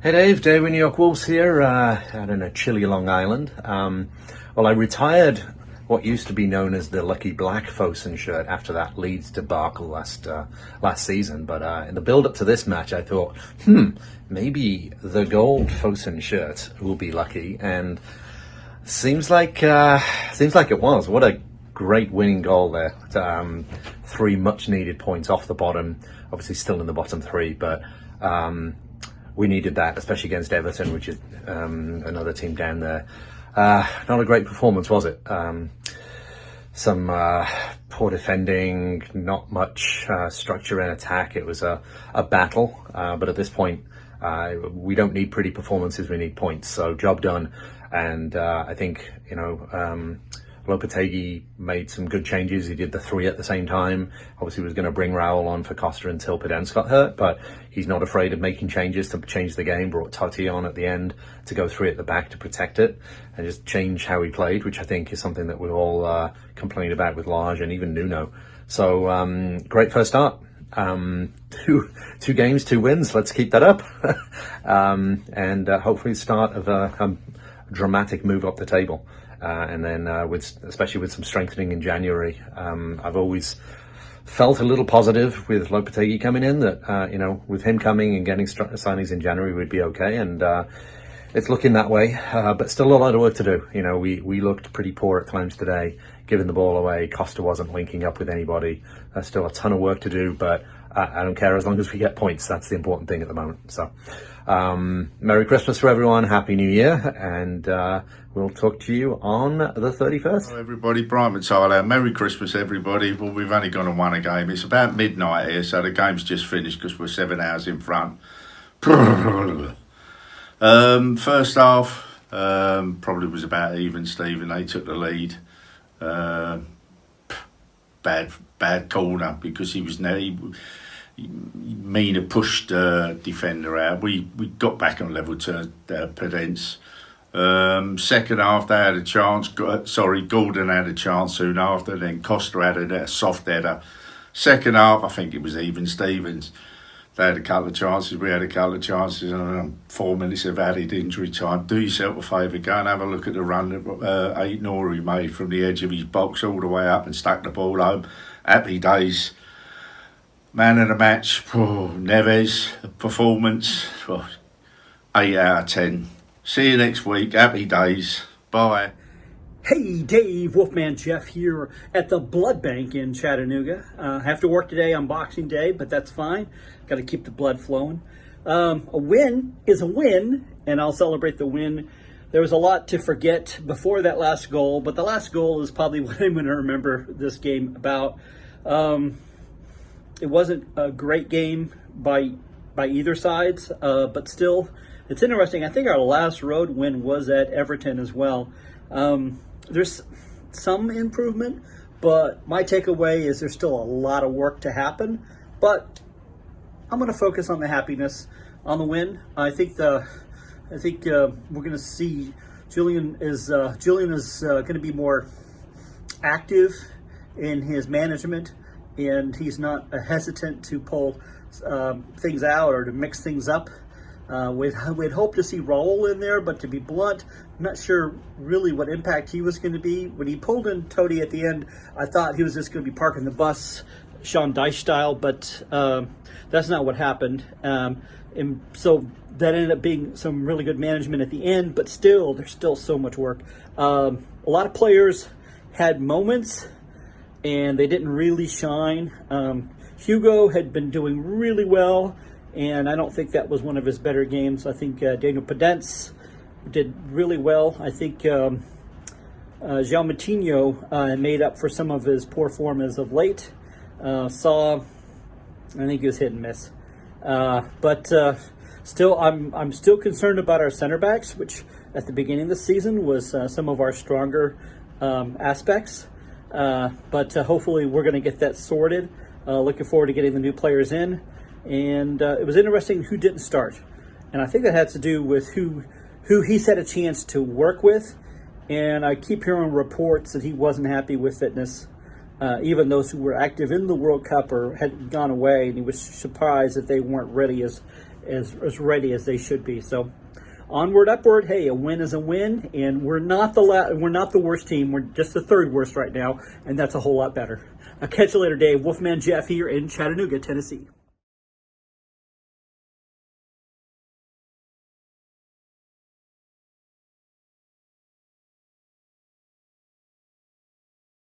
Hey Dave, Dave in New York Wolves here, out in a chilly Long Island. Well, I retired what used to be known as the Lucky Black Fosun shirt after that Leeds debacle last season. But in the build-up to this match, I thought, maybe the gold Fosun shirt will be lucky, and seems like it was. What a great winning goal there! 3 much-needed points off the bottom. Obviously, still in the bottom 3, but. We needed that, especially against Everton, which is another team down there. Not a great performance, was it? Some poor defending, not much structure in attack. It was a battle, but at this point, we don't need pretty performances, we need points. So job done, and I think, Lopetegui made some good changes. He did the 3 at the same time. Obviously, he was going to bring Raul on for Costa until Podence got hurt, but he's not afraid of making changes to change the game. Brought Totti on at the end to go 3 at the back to protect it and just change how he played, which I think is something that we all complained about with Lage and even Nuno. So great first start. Two games, 2 wins. Let's keep that up, and hopefully the start of a dramatic move up the table. And then especially with some strengthening in January, I've always felt a little positive with Lopetegui coming in that, with him coming and getting signings in January would be okay. And it's looking that way, but still a lot of work to do. We looked pretty poor at times today, giving the ball away. Costa wasn't linking up with anybody. There's still a ton of work to do, but I don't care as long as we get points. That's the important thing at the moment. So Merry Christmas for everyone. Happy New Year. And we'll talk to you on the 31st. Hello everybody, Brian Tyler. Merry Christmas everybody. Well, we've only gone and won a game. It's about midnight here, so the game's just finished because we're 7 hours in front. First half probably was about even, Stephen. They took the lead. Bad corner because Mina pushed defender out. We got back on level to Podence. Second half they had a chance. Gordon had a chance soon after. Then Costa had a soft header. Second half, I think it was even Stevens. They had a couple of chances. We had a couple of chances. 4 minutes of added injury time. Do yourself a favour. Go and have a look at the run that Aït-Nouri made from the edge of his box all the way up and stuck the ball home. Happy days. Man of the match, Neves, performance, 8 out of 10. See you next week. Happy days. Bye. Hey Dave, Wolfman Jeff here at the Blood Bank in Chattanooga. Have to work today on Boxing Day, but that's fine. Got to keep the blood flowing. A win is a win, and I'll celebrate the win. There was a lot to forget before that last goal, but the last goal is probably what I'm going to remember this game about. It wasn't a great game by either sides, but still, it's interesting. I think our last road win was at Everton as well. There's some improvement, but my takeaway is there's still a lot of work to happen. But I'm going to focus on the happiness, on the win. I think we're going to see Julian is going to be more active in his management, and he's not hesitant to pull things out or to mix things up. We'd hope to see Raul in there, but to be blunt, I'm not sure really what impact he was going to be. When he pulled in Totti at the end, I thought he was just going to be parking the bus, Sean Dyche style, but that's not what happened. And so that ended up being some really good management at the end, but still, there's still so much work. A lot of players had moments, and they didn't really shine. Hugo had been doing really well, and I don't think that was one of his better games. I think Daniel Podence did really well. I think João Moutinho made up for some of his poor form as of late. I think he was hit and miss. But still, I'm still concerned about our center backs, which at the beginning of the season was some of our stronger aspects. But hopefully we're going to get that sorted. Looking forward to getting the new players in. And it was interesting who didn't start. And I think that had to do with who he's had a chance to work with. And I keep hearing reports that he wasn't happy with fitness. Even those who were active in the World Cup or had gone away, and he was surprised that they weren't ready as as ready as they should be. So onward, upward. Hey, a win is a win, and we're not the worst team. We're just the third worst right now, and that's a whole lot better. I'll catch you later, Dave. Wolfman Jeff here in Chattanooga, Tennessee.